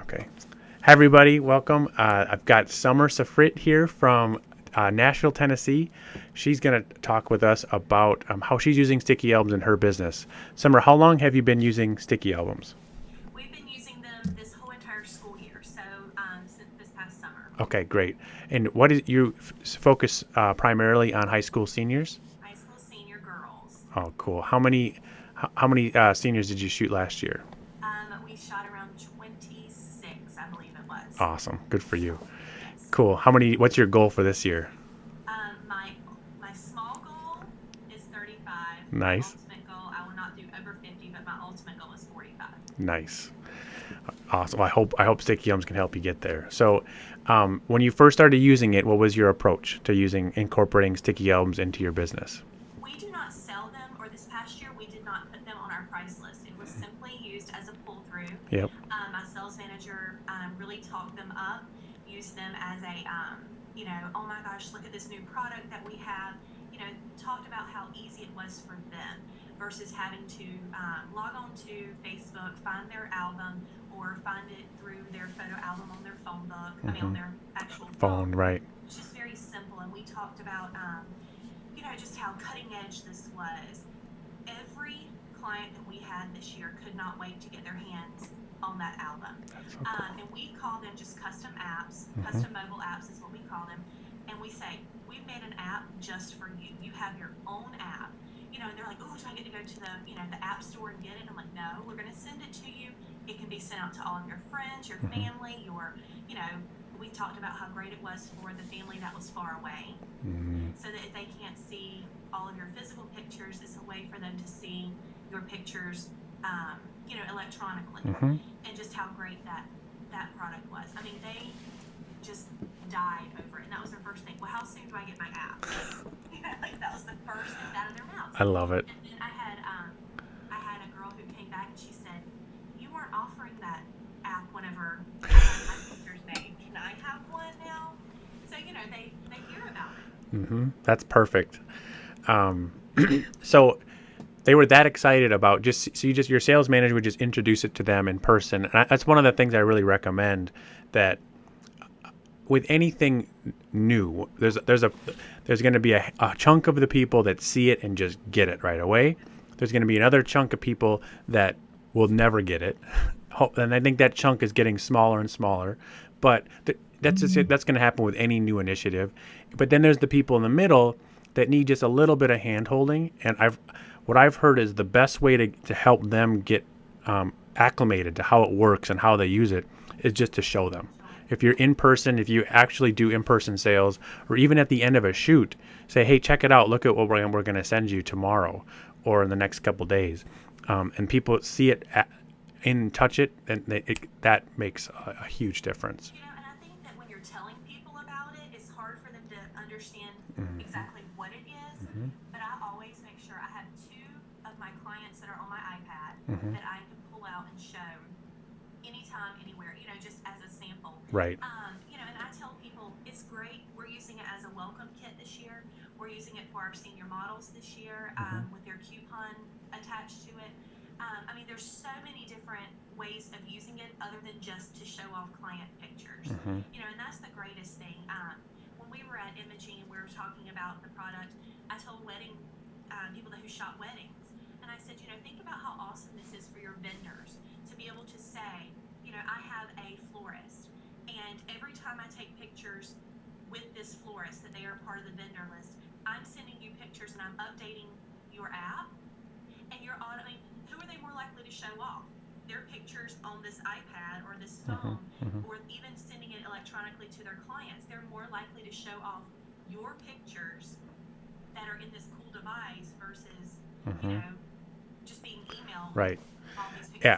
Okay. Hi, everybody. Welcome. I've got Summer Safrit here from Nashville, Tennessee. She's going to talk with us about how she's using Sticky Albums in her business. Summer, how long have you been using Sticky Albums? We've been using them this whole entire school year, so since this past summer. Okay, great. And what is you focus primarily on high school seniors? High school senior girls. Oh, cool. How many seniors did you shoot last year? We shot around 26, I believe it was. Awesome. Good for you. Yes. Cool. What's your goal for this year? My small goal is 35. My Nice. ultimate goal, I will not do over 50, but my ultimate goal is 45. Nice. Awesome. I hope Sticky Albums can help you get there. So, when you first started using it, what was your approach to incorporating Sticky Albums into your business? We do not sell them, or this past year we did not put them on our price list. It was simply used as a pull through. Yep. My sales manager really talked them up, used them as oh my gosh, look at this new product that we have. Talked about how easy it was for them versus having to log on to Facebook, find their album, or find it through their photo album on their phone book. On their actual Phone, right? It's just very simple, and we talked about just how cutting edge this was. Every client that we had this year could not wait to get their hands on that album. That's so cool. And we call them just custom apps. Custom mobile apps is what we call them. And we say, we've made an app just for you. You have your own app. And they're like, oh, do I get to go to the app store and get it? I'm like, no, we're going to send it to you. It can be sent out to all of your friends, your family, we talked about how great it was for the family that was far away. So that if they can't see all of your physical pictures, it's a way for them to see your pictures, electronically. And just how great that product was. They just died over it. And that was their first thing. Well, how soon do I get my app? That was the first thing out of their mouths. I love it. And then I had a girl who came back and she said, you weren't offering that app whenever I had my pictures made. Can I have one now? So, they hear about it. That's perfect. So they were that excited about your sales manager would just introduce it to them in person. And that's one of the things I really recommend, that with anything new, there's going to be a chunk of the people that see it and just get it right away. There's going to be another chunk of people that will never get it. And I think that chunk is getting smaller and smaller, but that's going to happen with any new initiative. But then there's the people in the middle that need just a little bit of hand holding. And what I've heard is the best way to help them get acclimated to how it works and how they use it is just to show them. If you're in person, if you actually do in-person sales, or even at the end of a shoot, say, hey, check it out. Look at what we're going to send you tomorrow or in the next couple of days. And people see it and touch it, and that makes a huge difference. And I think that when you're telling people about it, it's hard for them to understand exactly what it is. But I always make sure I have two of my clients that are on my iPad that I can pull out and show anytime, anywhere, just as a sample. Right. And I tell people it's great. We're using it as a welcome kit this year. We're using it for our senior models this year with their coupon attached to it. There's so many different ways of using it other than just to show off client pictures. And that's the greatest thing. When we were at Imaging and we were talking about the product, I told wedding people who shop weddings, and I said, think about how awesome this is for your vendors to be able to say, I have a florist, and every time I take pictures with this florist that they are part of the vendor list, I'm sending you pictures and I'm updating your app, and who are they more likely to show off? Their pictures on this iPad or this phone, or even sending it electronically to their clients. They're more likely to show off your pictures that are in this cool device versus, just being emailed. Right. All these pictures. Yeah.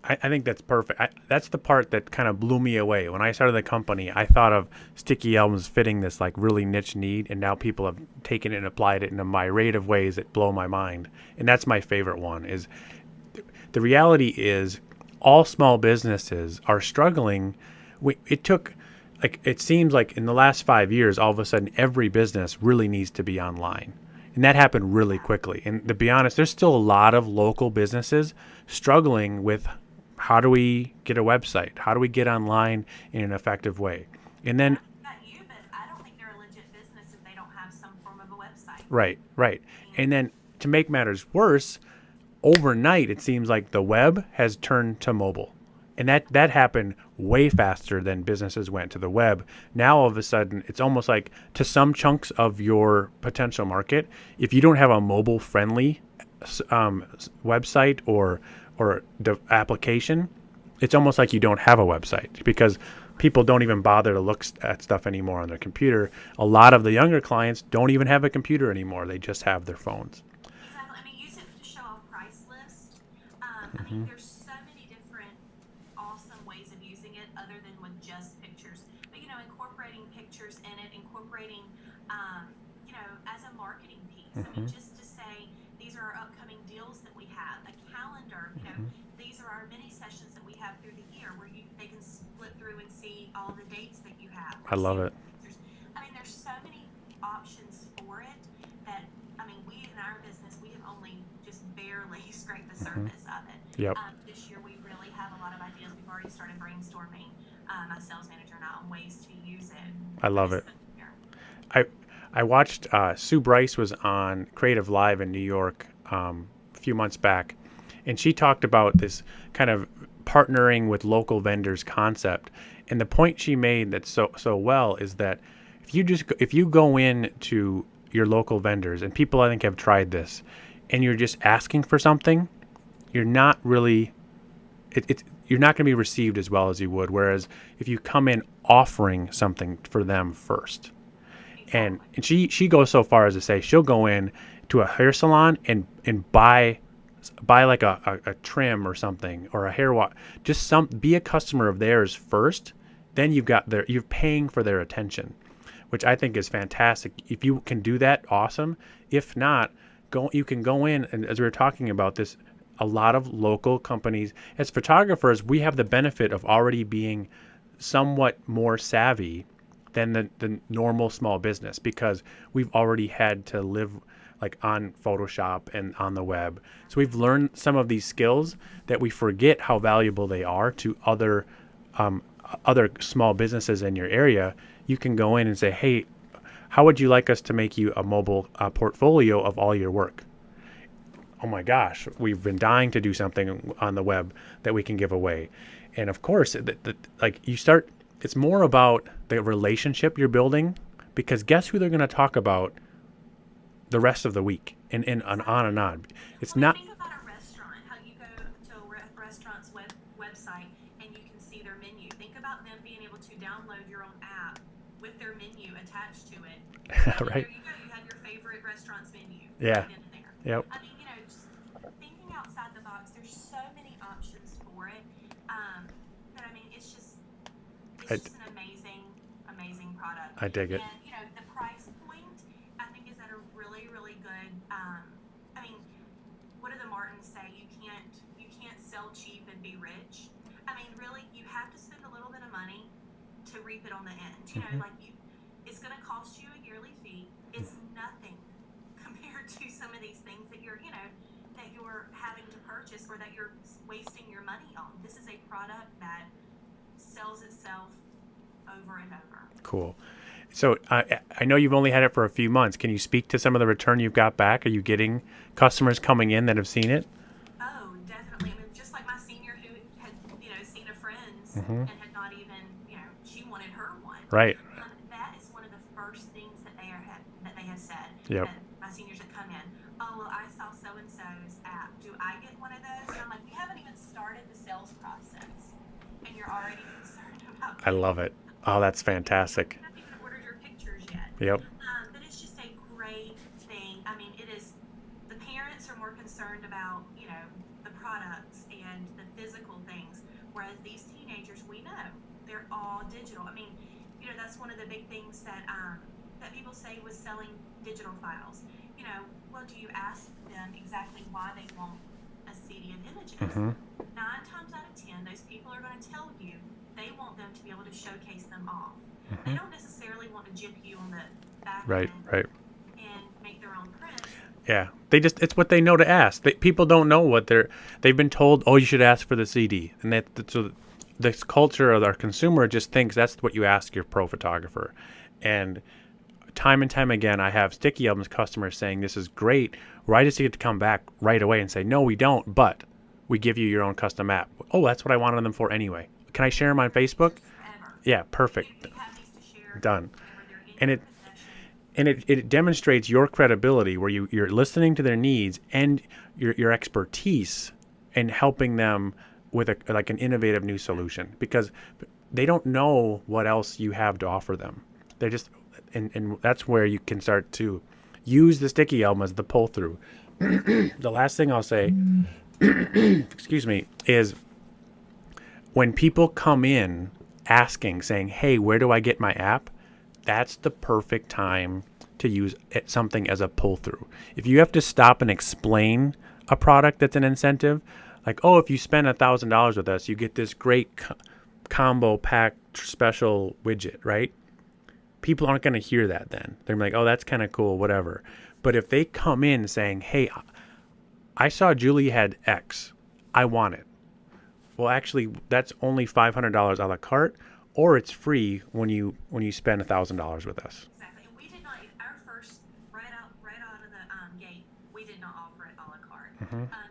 I think that's perfect. That's the part that kind of blew me away. When I started the company, I thought of Sticky Albums fitting this really niche need, and now people have taken it and applied it in a myriad of ways that blow my mind. And that's my favorite one. Is the reality is all small businesses are struggling. It seems like in the last 5 years, all of a sudden every business really needs to be online. And that happened really quickly. And to be honest, there's still a lot of local businesses struggling with how do we get a website? How do we get online in an effective way? And then, Not you, but I don't think they're a legit business if they don't have some form of a website. right. And then to make matters worse, overnight, it seems like the web has turned to mobile. And that happened way faster than businesses went to the web. Now, all of a sudden, it's almost like to some chunks of your potential market, if you don't have a mobile-friendly website or application, it's almost like you don't have a website because people don't even bother to look at stuff anymore on their computer. A lot of the younger clients don't even have a computer anymore. They just have their phones. Exactly. I mean, use it to show off price lists. I mean, there's so many different awesome ways of using it other than with just pictures. But, incorporating pictures in it, incorporating, as a marketing piece. I mean, just to say, these are our upcoming deals that we have, a calendar, these are our mini sessions that we have through the year where they can split through and see all the dates that you have. I love it. I mean, there's so many options for it that, I mean, we in our business, we have only just barely scraped the surface of it. Yep. This year, we really have a lot of ideas. We've already started brainstorming, my sales manager and I, on ways to use it. I love it. I watched Sue Bryce was on Creative Live in New York a few months back, and she talked about this kind of partnering with local vendors concept. And the point she made that's so well is that if you go in to your local vendors, and people I think have tried this, and you're just asking for something, you're not really you're not going to be received as well as you would. Whereas if you come in offering something for them first, and she goes so far as to say she'll go in to a hair salon and buy like a trim or something, or a hair wash, be a customer of theirs first. Then you're paying for their attention, which I think is fantastic. If you can do that, awesome. If not, you can go in, and as we were talking about this, a lot of local companies, as photographers, we have the benefit of already being somewhat more savvy than the normal small business, because we've already had to live like on Photoshop and on the web. So we've learned some of these skills that we forget how valuable they are to other small businesses in your area. You can go in and say, hey, how would you like us to make you a mobile portfolio of all your work? Oh my gosh, we've been dying to do something on the web that we can give away. And of course, it's more about the relationship you're building, because guess who they're going to talk about the rest of the week, and on and on. It's not. Think about a restaurant, how you go to a restaurant's website and you can see their menu. Think about them being able to download your own app with their menu attached to it. Right. There you go. You have your favorite restaurant's menu. Yeah. Right in there. Yep. I mean, just thinking outside the box. There's so many options for it. That I mean, it's just an amazing product. I dig it. And the price point, I think, is at a really, really good. I mean, what do the Martins say? You can't sell cheap and be rich. I mean, really, you have to spend a little bit of money to reap it on the end. It's going to cost you a yearly fee. It's nothing compared to some of these things that you're having to purchase or that you're wasting your money on. This is a product that sells itself over and over. Cool. So I know you've only had it for a few months. Can you speak to some of the return you've got back? Are you getting customers coming in that have seen it? Oh, definitely. I mean, just like my senior who had, seen a friend's and had not even, she wanted her one. Right. That is one of the first things that they have said. Yep. That my seniors that come in, oh, well, I saw so-and-so's app. Do I get one of those? And I'm like, we haven't even started the sales process, and you're already concerned about I love it. Oh, that's fantastic. You haven't even ordered your pictures yet. Yep. But it's just a great thing. I mean, it is. The parents are more concerned about, the products and the physical things, whereas these teenagers, we know, they're all digital. I mean, that's one of the big things that people say with selling digital files. Well, do you ask them exactly why they want a CD of images? 9 times out of 10, those people are going to tell you they want them to be able to showcase them off. They don't necessarily want to jip you on the back end Right. and make their own prints. Yeah, it's what they know to ask. People don't know what they've been told. Oh, you should ask for the CD, and so this culture of our consumer just thinks that's what you ask your pro photographer. And time again, I have Sticky Albums customers saying this is great, where I just get to come back right away and say, no, we don't, but we give you your own custom app. Oh, that's what I wanted them for anyway. Can I share them on Facebook? Forever. Yeah, perfect. You have these to share Done. whenever they're in And your it possession. and it demonstrates your credibility where you're listening to their needs and your expertise in helping them with an innovative new solution, because they don't know what else you have to offer them. They're just and that's where you can start to use the Sticky Album as the pull through. The last thing I'll say, excuse me, is when people come in asking, saying, hey, where do I get my app? That's the perfect time to use something as a pull through. If you have to stop and explain a product that's an incentive, like, oh, if you spend $1,000 with us, you get this great combo pack special widget, right? People aren't going to hear that then. They're like, oh, that's kind of cool, whatever. But if they come in saying, hey, I saw Julie had X, I want it. Well, actually, that's only $500 a la carte, or it's free when you spend $1,000 with us. Exactly. And we did not, our first, right out of the gate, we did not offer it a la carte.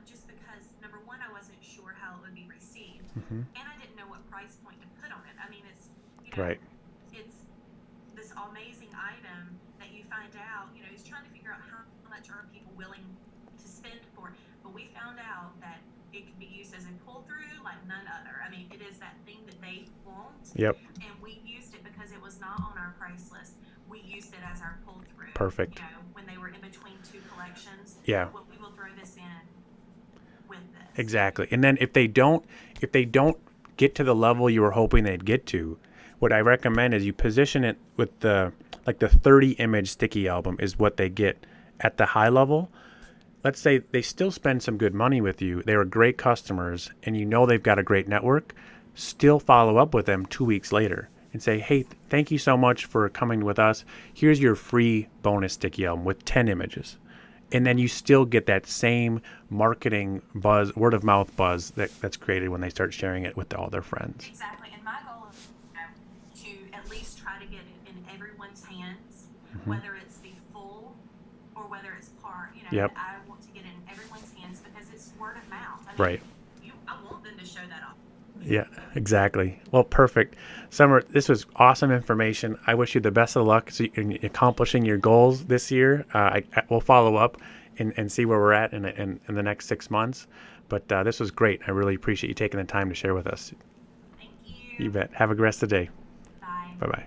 Just because, number one, I wasn't sure how it would be received. And I didn't know what price point to put on it. I mean, it's, Right. it's this amazing item that you find out, it's trying to figure out how much are people willing to spend for it. But we found out that it can be used as a pull through like none other. I mean, it is that thing that they want. Yep. And we used it because it was not on our price list. We used it as our pull through. Perfect. When they were in between two collections. Yeah. Well, we will throw this in with this. Exactly. And then if they don't get to the level you were hoping they'd get to, what I recommend is you position it with the 30 image Sticky Album is what they get at the high level. Let's say they still spend some good money with you. They were great customers and they've got a great network. Still follow up with them 2 weeks later and say, hey, thank you so much for coming with us. Here's your free bonus Sticky Album with 10 images. And then you still get that same marketing buzz, word of mouth buzz that's created when they start sharing it with all their friends. Exactly. And my goal is to at least try to get it in everyone's hands, whether it's the full or whether it's part. Yep. I want to get it in everyone's hands because it's word of mouth. I mean, Right. I want them to show that off. Yeah, exactly. Well, perfect. Summer, this was awesome information. I wish you the best of luck in accomplishing your goals this year. We'll follow up and see where we're at in the next 6 months. But this was great. I really appreciate you taking the time to share with us. Thank you. You bet. Have a good rest of the day. Bye. Bye-bye.